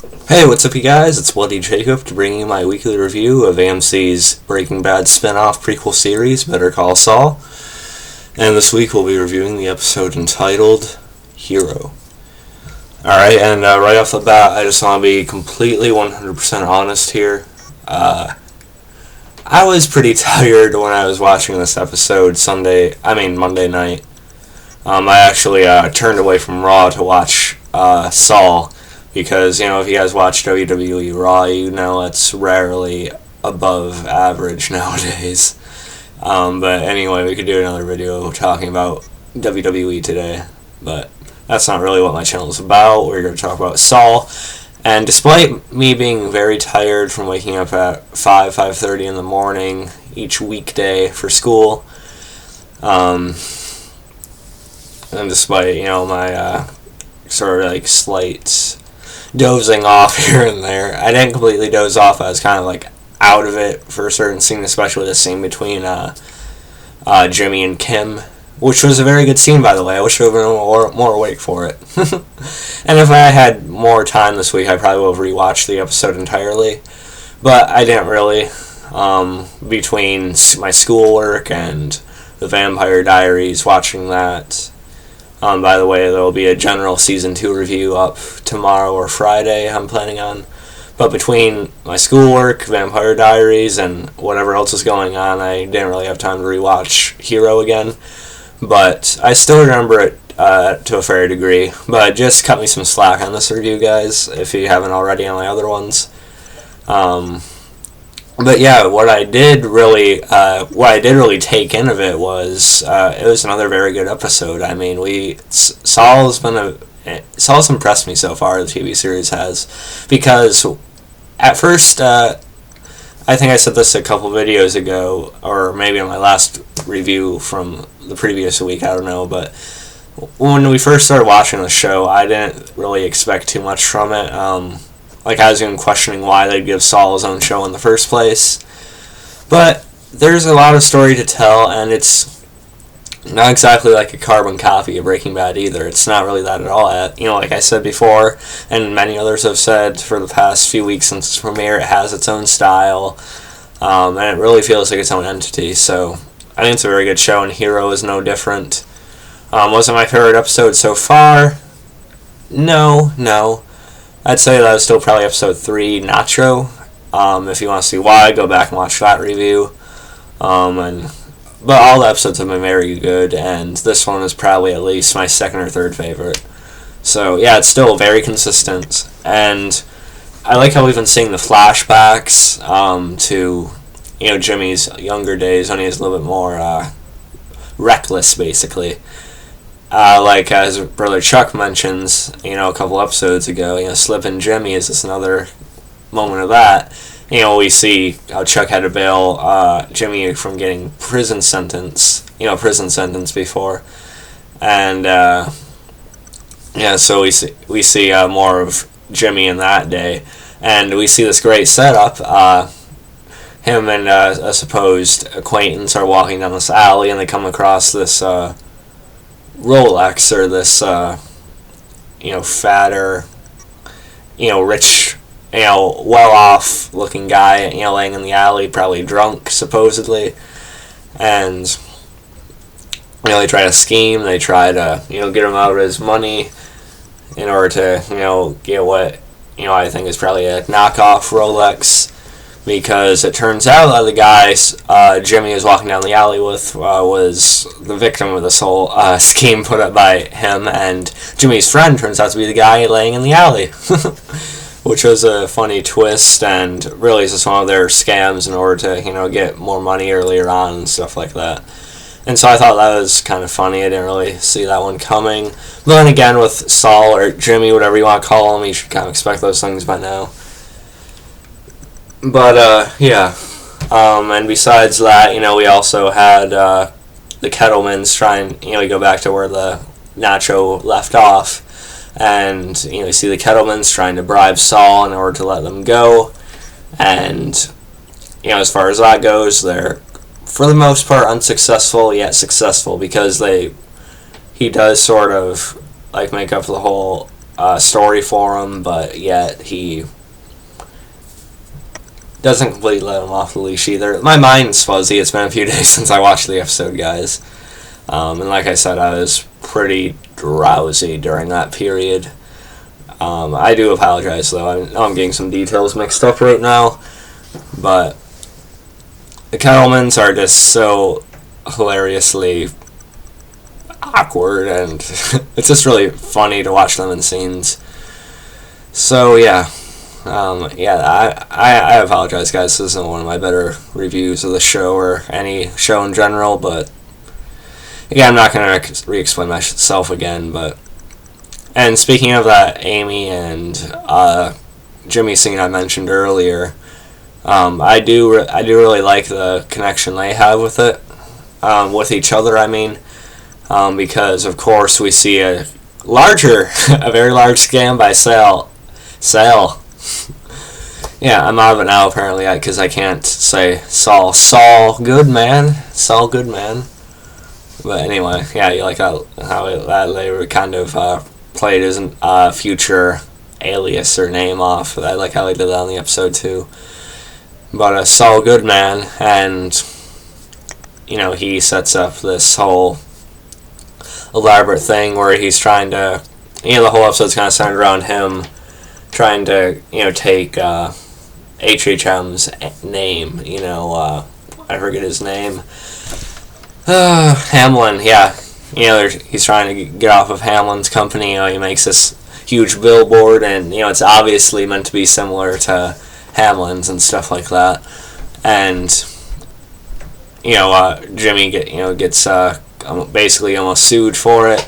Hey, what's up, you guys? It's Bloody Jacob to bring you my weekly review of AMC's Breaking Bad spin-off prequel series, Better Call Saul. And this week we'll be reviewing the episode entitled Hero. Alright, and right off the bat, I just want to be completely 100% honest here. I was pretty tired when I was watching this episode Monday night. I actually turned away from Raw to watch Saul. Because, if you guys watch WWE Raw, you know it's rarely above average nowadays. But anyway, we could do another video talking about WWE today. But that's not really what my channel is about. We're going to talk about Saul. And despite me being very tired from waking up at 5:30 in the morning each weekday for school, and despite, my sort of slight dozing off here and there. I didn't completely doze off. I was kind of out of it for a certain scene, especially the scene between Jimmy and Kim, which was a very good scene, by the way. I wish I would have been more awake for it. And if I had more time this week, I probably would have rewatched the episode entirely. But I didn't really. Between my schoolwork and the Vampire Diaries, watching that. By the way, there will be a general Season 2 review up tomorrow or Friday, I'm planning on. But between my schoolwork, Vampire Diaries, and whatever else is going on, I didn't really have time to rewatch Hero again. But I still remember it to a fair degree. But just cut me some slack on this review, guys, if you haven't already on my other ones. But yeah, what I did really take in of it was it was another very good episode. I mean, Saul's impressed me so far. The TV series has, because at first I think I said this a couple videos ago, or maybe in my last review from the previous week. I don't know, but when we first started watching the show, I didn't really expect too much from it. I was even questioning why they'd give Saul his own show in the first place. But there's a lot of story to tell, and it's not exactly like a carbon copy of Breaking Bad either. It's not really that at all. Like I said before, and many others have said for the past few weeks since its premiere, it has its own style, and it really feels like its own entity. So I think it's a very good show, and Hero is no different. Was it my favorite episode so far? No. I'd say that was still probably episode 3, Nacho. If you want to see why, go back and watch that review. But all the episodes have been very good, and this one is probably at least my second or third favorite. So yeah, it's still very consistent, and I like how we've been seeing the flashbacks to Jimmy's younger days when he was a little bit more reckless, basically. As brother Chuck mentions, a couple episodes ago, Slippin' Jimmy is just another moment of that. We see how Chuck had to bail Jimmy from getting prison sentence before, and so we see more of Jimmy in that day, and we see this great setup. Him and a supposed acquaintance are walking down this alley, and they come across this Rolex, or this fatter, rich, well-off looking guy, laying in the alley, probably drunk, supposedly. And they try to scheme, they try to get him out of his money in order to get what I think is probably a knockoff Rolex, because it turns out that the guy Jimmy is walking down the alley with was the victim of this whole scheme put up by him, and Jimmy's friend turns out to be the guy laying in the alley, which was a funny twist, and really is just one of their scams in order to get more money earlier on and stuff like that. And so I thought that was kind of funny. I didn't really see that one coming. But then again, with Saul, or Jimmy, whatever you want to call him, you should kind of expect those things by now. But, yeah. And besides that, we also had the Kettlemans trying, we go back to where the Nacho left off. And, you see the Kettlemans trying to bribe Saul in order to let them go. And, as far as that goes, they're, for the most part, unsuccessful, yet successful, because he does sort of, make up for the whole story for him, but yet he doesn't completely let him off the leash either. My mind's fuzzy. It's been a few days since I watched the episode, guys. And like I said, I was pretty drowsy during that period. I do apologize, though. I know I'm getting some details mixed up right now. But the Kettlemans are just so hilariously awkward, and it's just really funny to watch them in scenes. So, yeah. I apologize, guys. This isn't one of my better reviews of the show or any show in general, but again, I'm not going to re-explain myself again. And speaking of that Amy and Jimmy scene I mentioned earlier, I do really like the connection they have with it, with each other. I mean, because of course we see a very large scam by Saul. Yeah, I'm out of it now apparently because I can't say Saul. Saul Goodman. But anyway, yeah, you like how they were kind of played his future alias or name off. I like how they did that on the episode too. But Saul Goodman, and he sets up this whole elaborate thing where he's trying to, the whole episode's kind of centered around him trying to, take HHM's name, I forget his name. Hamlin, yeah. He's trying to get off of Hamlin's company. He makes this huge billboard, and, it's obviously meant to be similar to Hamlin's and stuff like that. And, Jimmy gets basically almost sued for it.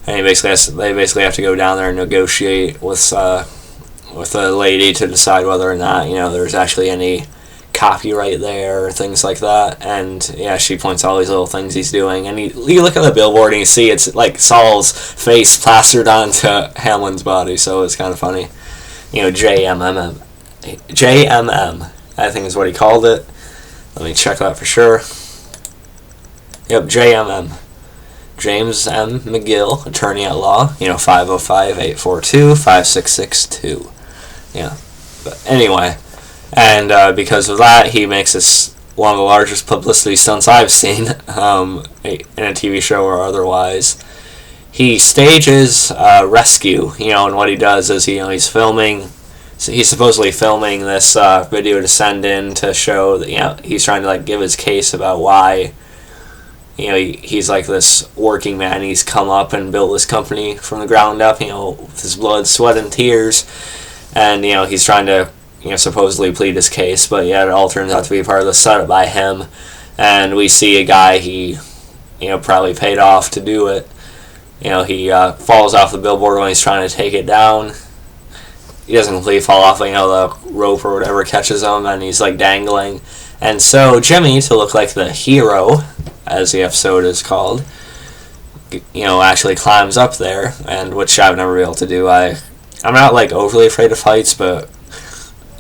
And they basically have to go down there and negotiate with a lady to decide whether or not there's actually any copyright there or things like that. And yeah, she points out all these little things he's doing, and you look at the billboard and you see it's like Saul's face plastered onto Hamlin's body, so it's kind of funny. JMM, I think is what he called it. Let me check that for sure. Yep, JMM. James M. McGill, attorney at law, 505-842-5662. Yeah. But anyway, and because of that, he makes this one of the largest publicity stunts I've seen in a TV show or otherwise. He stages a rescue, and what he does is he's filming. So he's supposedly filming this video to send in to show that he's trying to give his case about why he's like this working man. He's come up and built this company from the ground up, with his blood, sweat, and tears. And, he's trying to, supposedly plead his case, but yeah, it all turns out to be part of the setup by him. And we see a guy he, probably paid off to do it. He falls off the billboard when he's trying to take it down. He doesn't completely fall off, the rope or whatever catches him, and he's, dangling. And so Jimmy, to look like the hero, as the episode is called, actually climbs up there, and which I've never been able to do. I'm not overly afraid of heights, but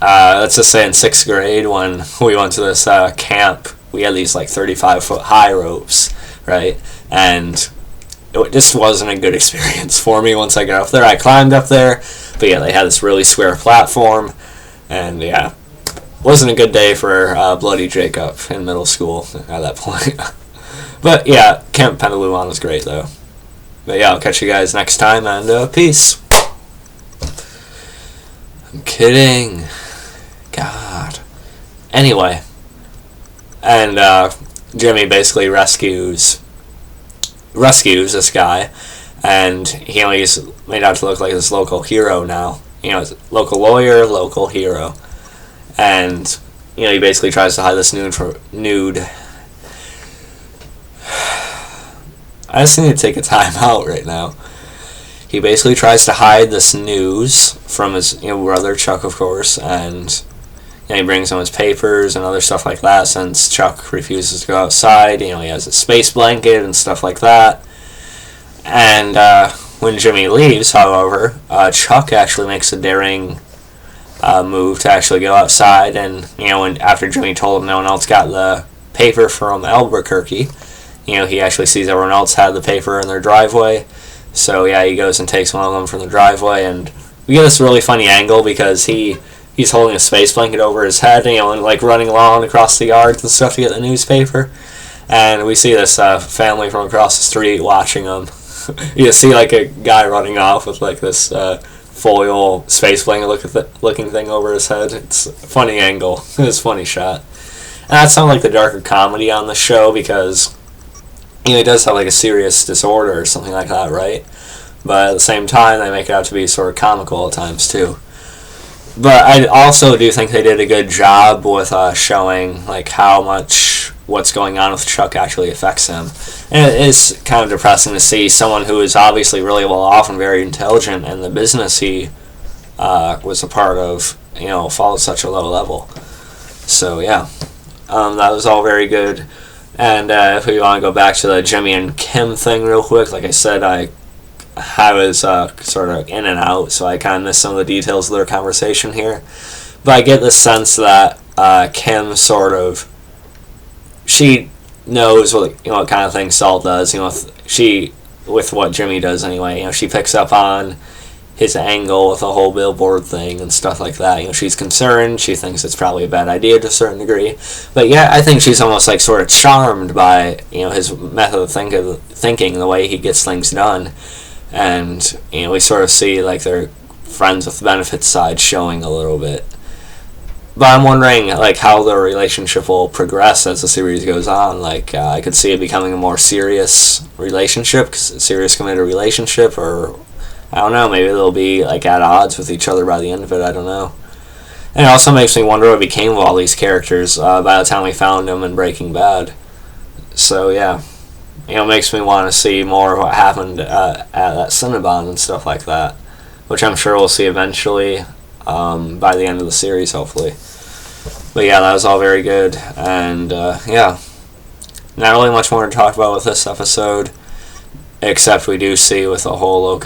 let's just say in 6th grade when we went to this camp, we had these 35-foot high ropes, right? And it just wasn't a good experience for me once I got up there. I climbed up there, but yeah, they had this really square platform, and yeah, wasn't a good day for Bloody Jacob in middle school at that point. But yeah, Camp Pendaluan was great though. But yeah, I'll catch you guys next time, and peace. I'm kidding. God. Anyway. And Jimmy basically rescues this guy, and he's made out to look like this local hero now. Local lawyer, local hero. And, he basically tries to hide this nude. I just need to take a time out right now. He basically tries to hide this news from his brother Chuck, of course, and he brings him his papers and other stuff like that since Chuck refuses to go outside. He has a space blanket and stuff like that. And when Jimmy leaves, however, Chuck actually makes a daring move to actually go outside, and when after Jimmy told him no one else got the paper from Albuquerque, he actually sees everyone else had the paper in their driveway. So yeah, he goes and takes one of them from the driveway, and we get this really funny angle because he's holding a space blanket over his head, and like running along across the yards and stuff to get the newspaper. And we see this family from across the street watching him. You see like a guy running off with like this foil space blanket looking thing over his head. It's a funny angle. It's a funny shot. And that's not like the darker comedy on the show because he does have like a serious disorder or something like that, right? But at the same time, they make it out to be sort of comical at times too. But I also do think they did a good job with showing like how much what's going on with Chuck actually affects him. And it is kind of depressing to see someone who is obviously really well off and very intelligent in the business he was a part of, fall at such a low level. So yeah, that was all very good. And if we want to go back to the Jimmy and Kim thing real quick, like I said, I was sort of in and out, so I kind of missed some of the details of their conversation here. But I get the sense that Kim she knows what kind of thing Saul does. With what Jimmy does anyway. She picks up on his angle with the whole billboard thing and stuff like that. She's concerned. She thinks it's probably a bad idea to a certain degree. But yeah, I think she's almost like sort of charmed by his method of thinking, the way he gets things done. And we sort of see like their friends with benefits side showing a little bit. But I'm wondering like how their relationship will progress as the series goes on. Like I could see it becoming a more serious relationship, serious committed relationship, or I don't know, maybe they'll be like at odds with each other by the end of it. I don't know. And it also makes me wonder what became of all these characters by the time we found them in Breaking Bad. So yeah, it makes me want to see more of what happened at that Cinnabon and stuff like that, which I'm sure we'll see eventually by the end of the series, hopefully. But yeah, that was all very good, and yeah, not really much more to talk about with this episode, except we do see with the whole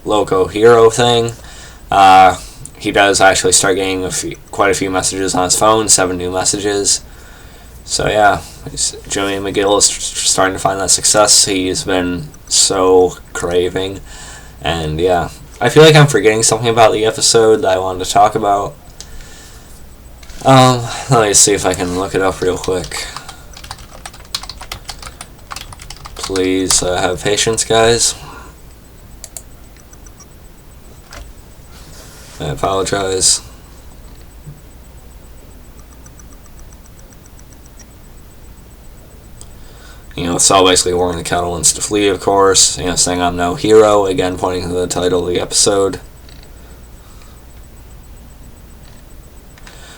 Loco Hero thing, he does actually start getting quite a few messages on his phone, 7 new messages. So yeah, Jimmy McGill is starting to find that success he's been so craving. And yeah, I feel like I'm forgetting something about the episode that I wanted to talk about. Let me see if I can look it up real quick. Please have patience, guys. I apologize. Saul basically warning the Catalans to flee, of course, saying I'm no hero, again pointing to the title of the episode.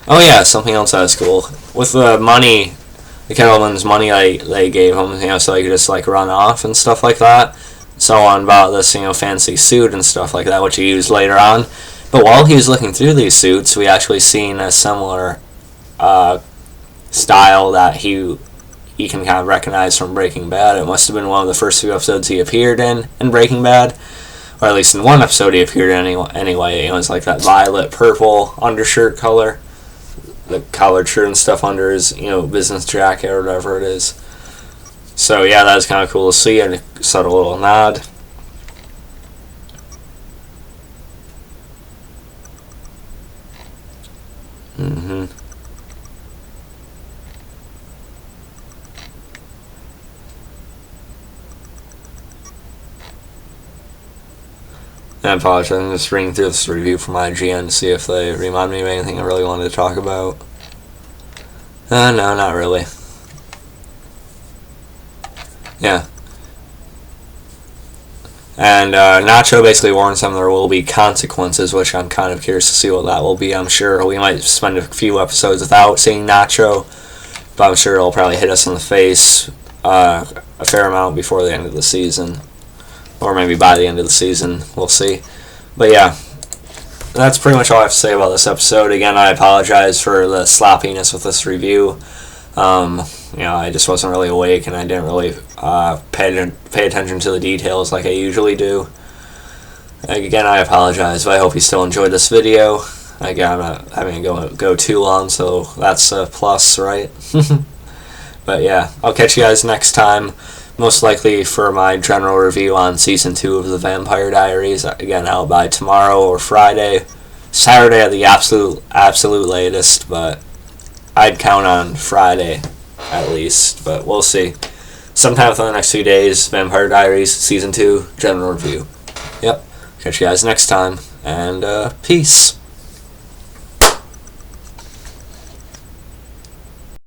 Oh yeah, something else that's cool. With the money, the Catalans' money they gave him, so he could just like run off and stuff like that. Someone bought this, fancy suit and stuff like that, which he used later on. But while he was looking through these suits, we actually seen a similar style that he can kind of recognize from Breaking Bad. It must have been one of the first few episodes he appeared in Breaking Bad, or at least in one episode he appeared in anyway. It was like that violet purple undershirt color, the collared shirt and stuff under his business jacket or whatever it is. So yeah, that was kind of cool to see, and a subtle little nod. I apologize, I'm just reading through this review from IGN to see if they remind me of anything I really wanted to talk about. No, not really. Yeah. And Nacho basically warns them there will be consequences, which I'm kind of curious to see what that will be. I'm sure we might spend a few episodes without seeing Nacho, but I'm sure it'll probably hit us in the face a fair amount before the end of the season. Or maybe by the end of the season, we'll see. But yeah, that's pretty much all I have to say about this episode. Again, I apologize for the sloppiness with this review. I just wasn't really awake, and I didn't really pay attention to the details like I usually do. Again, I apologize, but I hope you still enjoyed this video. Again, I'm not having to go too long, so that's a plus, right? But yeah, I'll catch you guys next time. most likely for my general review on season 2 of the Vampire Diaries. Again, out by tomorrow or Friday, Saturday at the absolute latest, but I'd count on Friday at least, but we'll see. Sometime within the next few days, Vampire Diaries season 2 general review. Yep. Catch you guys next time, and peace.